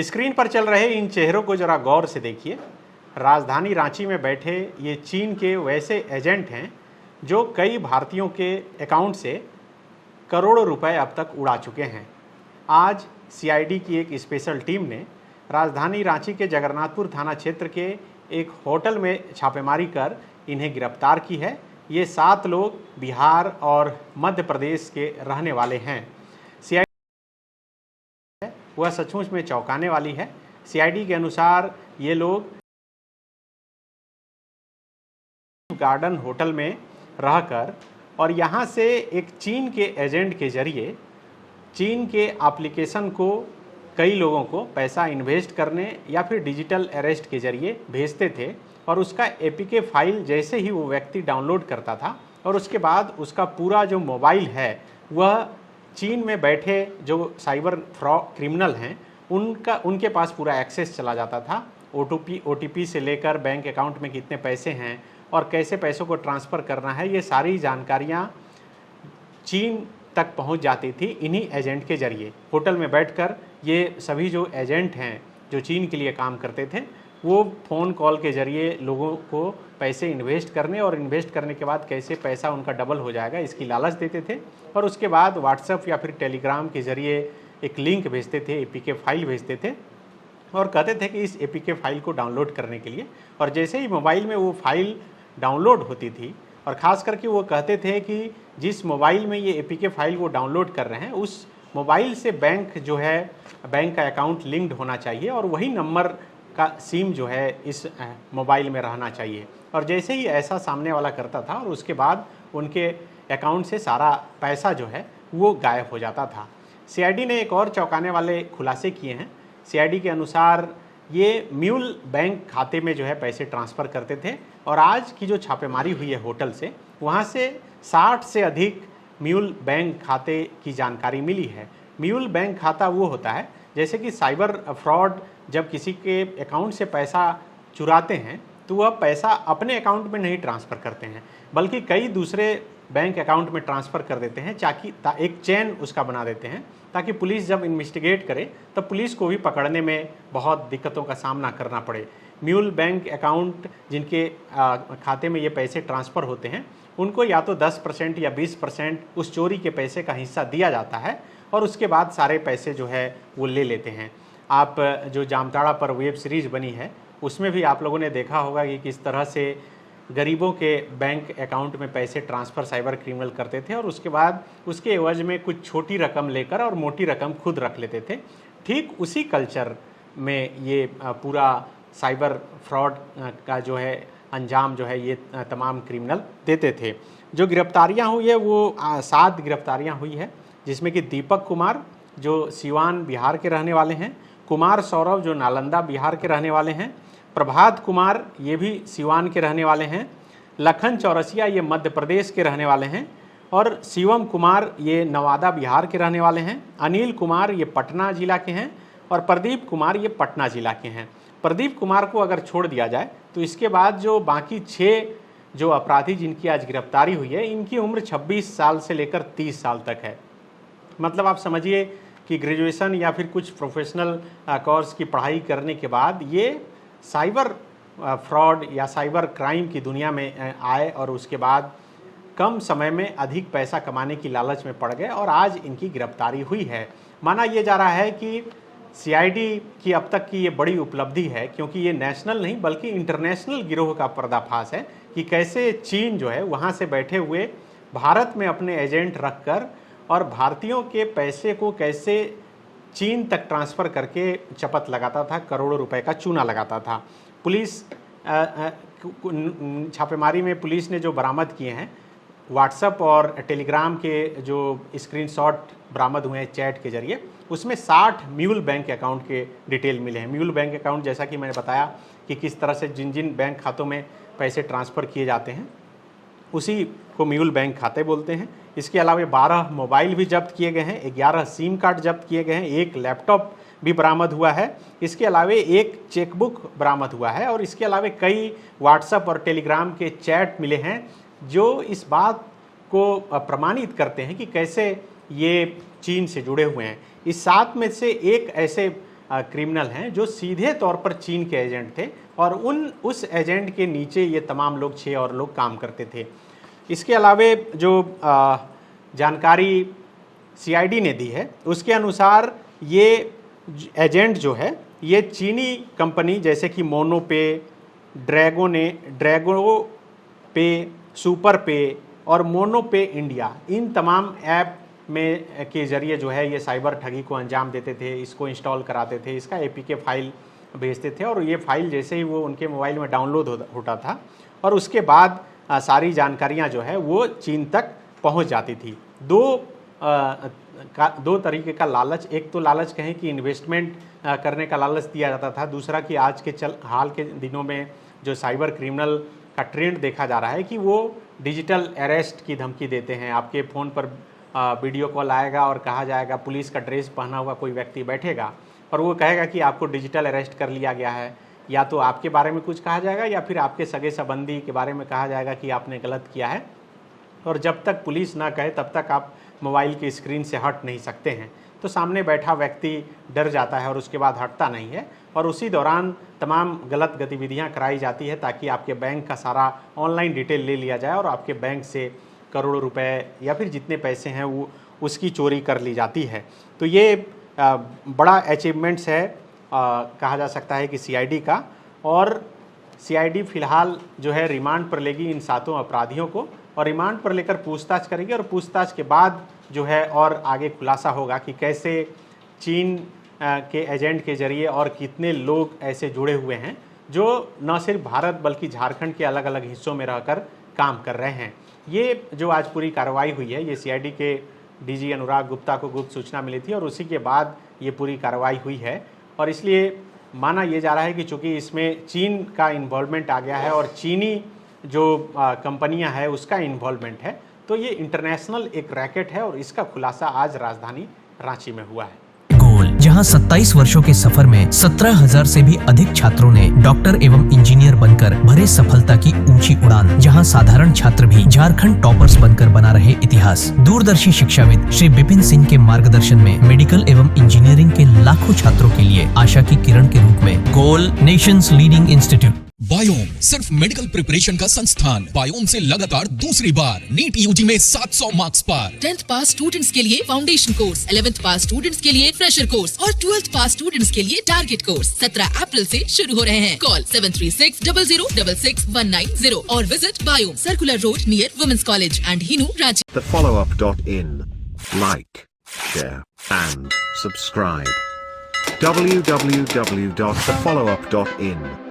Screen पर चल रहे इन चेहरों को जरा गौर से देखिए। राजधानी रांची में बैठे ये चीन के वैसे एजेंट हैं जो कई भारतीयों के अकाउंट से करोड़ों रुपए अब तक उड़ा चुके हैं। आज सीआईडी की एक स्पेशल टीम ने राजधानी रांची के जगन्नाथपुर थाना क्षेत्र के एक होटल में छापेमारी कर इन्हें गिरफ्तार की है। ये 7 लोग बिहार और मध्य प्रदेश के रहने वाले हैं। सीआईडी वह सचमुच में चौंकाने वाली है। सीआईडी के अनुसार ये लोग गार्डन होटल में रहकर और यहाँ से एक चीन के एजेंट के जरिए चीन के एप्लीकेशन को कई लोगों को पैसा इन्वेस्ट करने या फिर डिजिटल अरेस्ट के जरिए भेजते थे और उसका एपीके फाइल जैसे ही वो व्यक्ति डाउनलोड करता था और उसके बाद उसका पूरा जो मोबाइल है वह चीन में बैठे जो साइबर फ्रॉड क्रिमिनल हैं उनके पास पूरा एक्सेस चला जाता था। ओटीपी से लेकर बैंक अकाउंट में कितने पैसे हैं और कैसे पैसों को ट्रांसफ़र करना है, ये सारी जानकारियाँ चीन तक पहुंच जाती थी इन्हीं एजेंट के जरिए। होटल में बैठकर ये सभी जो एजेंट हैं जो चीन के लिए काम करते थे वो फ़ोन कॉल के ज़रिए लोगों को पैसे इन्वेस्ट करने और इन्वेस्ट करने के बाद कैसे पैसा उनका डबल हो जाएगा इसकी लालच देते थे और उसके बाद व्हाट्सएप या फिर टेलीग्राम के ज़रिए एक लिंक भेजते थे, एपीके फाइल भेजते थे और कहते थे कि इस एपीके फाइल को डाउनलोड करने के लिए। और जैसे ही मोबाइल में वो फाइल डाउनलोड होती थी और ख़ास करके वो कहते थे कि जिस मोबाइल में ये एपीके फाइल वो डाउनलोड कर रहे हैं उस मोबाइल से बैंक जो है बैंक का अकाउंट लिंक्ड होना चाहिए और वही नंबर का सिम जो है इस मोबाइल में रहना चाहिए। और जैसे ही ऐसा सामने वाला करता था और उसके बाद उनके अकाउंट से सारा पैसा जो है वो गायब हो जाता था। सीआईडी ने एक और चौंकाने वाले खुलासे किए हैं। सीआईडी के अनुसार ये म्यूल बैंक खाते में जो है पैसे ट्रांसफ़र करते थे और आज की जो छापेमारी हुई है होटल से वहाँ से 60 से अधिक म्यूल बैंक खाते की जानकारी मिली है। म्यूल बैंक खाता वो होता है जैसे कि साइबर फ्रॉड जब किसी के अकाउंट से पैसा चुराते हैं तो वह पैसा अपने अकाउंट में नहीं ट्रांसफ़र करते हैं बल्कि कई दूसरे बैंक अकाउंट में ट्रांसफ़र कर देते हैं ताकि एक चेन उसका बना देते हैं ताकि पुलिस जब इन्वेस्टिगेट करे तब पुलिस को भी पकड़ने में बहुत दिक्कतों का सामना करना पड़े। म्यूल बैंक अकाउंट जिनके खाते में ये पैसे ट्रांसफ़र होते हैं उनको या तो 10% या 20% उस चोरी के पैसे का हिस्सा दिया जाता है और उसके बाद सारे पैसे जो है वो ले लेते हैं। आप जो जामताड़ा पर वेब सीरीज़ बनी है उसमें भी आप लोगों ने देखा होगा कि किस तरह से गरीबों के बैंक अकाउंट में पैसे ट्रांसफ़र साइबर क्रिमिनल करते थे और उसके बाद उसके एवज में कुछ छोटी रकम लेकर और मोटी रकम खुद रख लेते थे। ठीक उसी कल्चर में ये पूरा साइबर फ्रॉड का जो है अंजाम जो है ये तमाम क्रिमिनल देते थे। जो गिरफ्तारियां हुई है वो 7 गिरफ्तारियां हुई है जिसमें कि दीपक कुमार जो सिवान बिहार के रहने वाले हैं, कुमार सौरभ जो नालंदा बिहार के रहने वाले हैं, प्रभात कुमार ये भी सिवान के रहने वाले हैं, लखन चौरसिया ये मध्य प्रदेश के रहने वाले हैं और शिवम कुमार ये नवादा बिहार के रहने वाले हैं, अनिल कुमार ये पटना ज़िला के हैं और प्रदीप कुमार ये पटना ज़िला के हैं। प्रदीप कुमार को अगर छोड़ दिया जाए तो इसके बाद जो बाकी 6 जो अपराधी जिनकी आज गिरफ्तारी हुई है इनकी उम्र 26 साल से लेकर 30 साल तक है। मतलब आप समझिए कि ग्रेजुएशन या फिर कुछ प्रोफेशनल कोर्स की पढ़ाई करने के बाद ये साइबर फ्रॉड या साइबर क्राइम की दुनिया में आए और उसके बाद कम समय में अधिक पैसा कमाने की लालच में पड़ गए और आज इनकी गिरफ्तारी हुई है। माना ये जा रहा है कि सीआईडी की अब तक की ये बड़ी उपलब्धि है क्योंकि ये नेशनल नहीं बल्कि इंटरनेशनल गिरोह का पर्दाफाश है कि कैसे चीन जो है वहाँ से बैठे हुए भारत में अपने एजेंट रखकर और भारतीयों के पैसे को कैसे चीन तक ट्रांसफ़र करके चपत लगाता था, करोड़ों रुपए का चूना लगाता था। पुलिस छापेमारी में पुलिस ने जो बरामद किए हैं व्हाट्सएप और टेलीग्राम के जो स्क्रीनशॉट बरामद हुए हैं चैट के जरिए उसमें 60 म्यूल बैंक अकाउंट के डिटेल मिले हैं। म्यूल बैंक अकाउंट जैसा कि मैंने बताया कि किस तरह से जिन जिन बैंक खातों में पैसे ट्रांसफ़र किए जाते हैं उसी को म्यूल बैंक खाते बोलते हैं। इसके अलावा 12 मोबाइल भी जब्त किए गए हैं, 11 सिम कार्ड जब्त किए गए हैं, 1 लैपटॉप भी बरामद हुआ है। इसके अलावा 1 चेकबुक बरामद हुआ है और इसके अलावा कई व्हाट्सएप और टेलीग्राम के चैट मिले हैं जो इस बात को प्रमाणित करते हैं कि कैसे ये चीन से जुड़े हुए हैं। इस 7 में से एक ऐसे क्रिमिनल हैं जो सीधे तौर पर चीन के एजेंट थे और उस एजेंट के नीचे ये तमाम लोग 6 और लोग काम करते थे। इसके अलावे जो जानकारी CID ने दी है उसके अनुसार ये एजेंट जो है ये चीनी कंपनी जैसे कि मोनोपे, ड्रैगो पे, सुपर पे और मोनोपे इंडिया, इन तमाम ऐप में के ज़रिए जो है ये साइबर ठगी को अंजाम देते थे, इसको इंस्टॉल कराते थे, इसका APK फाइल भेजते थे और ये फाइल जैसे ही वो उनके मोबाइल में डाउनलोड होता था और उसके बाद सारी जानकारियां जो है वो चीन तक पहुंच जाती थी। दो तरीके का लालच, एक तो लालच कहें कि इन्वेस्टमेंट करने का लालच दिया जाता था, दूसरा कि आज के हाल के दिनों में जो साइबर क्रिमिनल का ट्रेंड देखा जा रहा है कि वो डिजिटल अरेस्ट की धमकी देते हैं। आपके फ़ोन पर वीडियो कॉल आएगा और कहा जाएगा, पुलिस का ड्रेस पहना हुआ कोई व्यक्ति बैठेगा और वो कहेगा कि आपको डिजिटल अरेस्ट कर लिया गया है, या तो आपके बारे में कुछ कहा जाएगा या फिर आपके सगे संबंधी के बारे में कहा जाएगा कि आपने गलत किया है और जब तक पुलिस ना कहे तब तक आप मोबाइल की स्क्रीन से हट नहीं सकते हैं। तो सामने बैठा व्यक्ति डर जाता है और उसके बाद हटता नहीं है और उसी दौरान तमाम गलत गतिविधियां कराई जाती है ताकि आपके बैंक का सारा ऑनलाइन डिटेल ले लिया जाए और आपके बैंक से करोड़ों रुपए या फिर जितने पैसे हैं वो उसकी चोरी कर ली जाती है। तो ये बड़ा अचीवमेंट्स है कहा जा सकता है कि CID का, और CID फिलहाल जो है रिमांड पर लेगी इन 7 अपराधियों को और रिमांड पर लेकर पूछताछ करेगी और पूछताछ के बाद जो है और आगे खुलासा होगा कि कैसे चीन के एजेंट के जरिए और कितने लोग ऐसे जुड़े हुए हैं जो न सिर्फ भारत बल्कि झारखंड के अलग अलग हिस्सों में रहकर काम कर रहे हैं। ये जो आज पूरी कार्रवाई हुई है ये CID के DG अनुराग गुप्ता को गुप्त सूचना मिली थी और उसी के बाद ये पूरी कार्रवाई हुई है और इसलिए माना ये जा रहा है कि चूँकि इसमें चीन का इन्वॉल्वमेंट आ गया है और चीनी जो कंपनियां हैं उसका इन्वॉल्वमेंट है, तो ये इंटरनेशनल एक रैकेट है और इसका खुलासा आज राजधानी रांची में हुआ है। जहां 27 वर्षों के सफर में 17,000 से भी अधिक छात्रों ने डॉक्टर एवं इंजीनियर बनकर भरे सफलता की ऊंची उड़ान, जहां साधारण छात्र भी झारखंड टॉपर्स बनकर बना रहे इतिहास। दूरदर्शी शिक्षाविद श्री विपिन सिंह के मार्गदर्शन में मेडिकल एवं इंजीनियरिंग के लाखों छात्रों के लिए आशा की किरण के रूप में गोल नेशंस लीडिंग इंस्टीट्यूट। बायोम सिर्फ मेडिकल प्रिपरेशन का संस्थान। बायोम से लगातार दूसरी बार नीट UG में 700 मार्क्स पार। 10th पास स्टूडेंट्स के लिए फाउंडेशन कोर्स, 11th पास स्टूडेंट्स के लिए फ्रेशर कोर्स और 12th पास स्टूडेंट्स के लिए टारगेट कोर्स 17 अप्रैल से शुरू हो रहे हैं। कॉल 7360066190 और visit Biome, circular road near women's college and Hinoo, Ranchi. thefollowup.in. Like, share and subscribe. www.thefollowup.in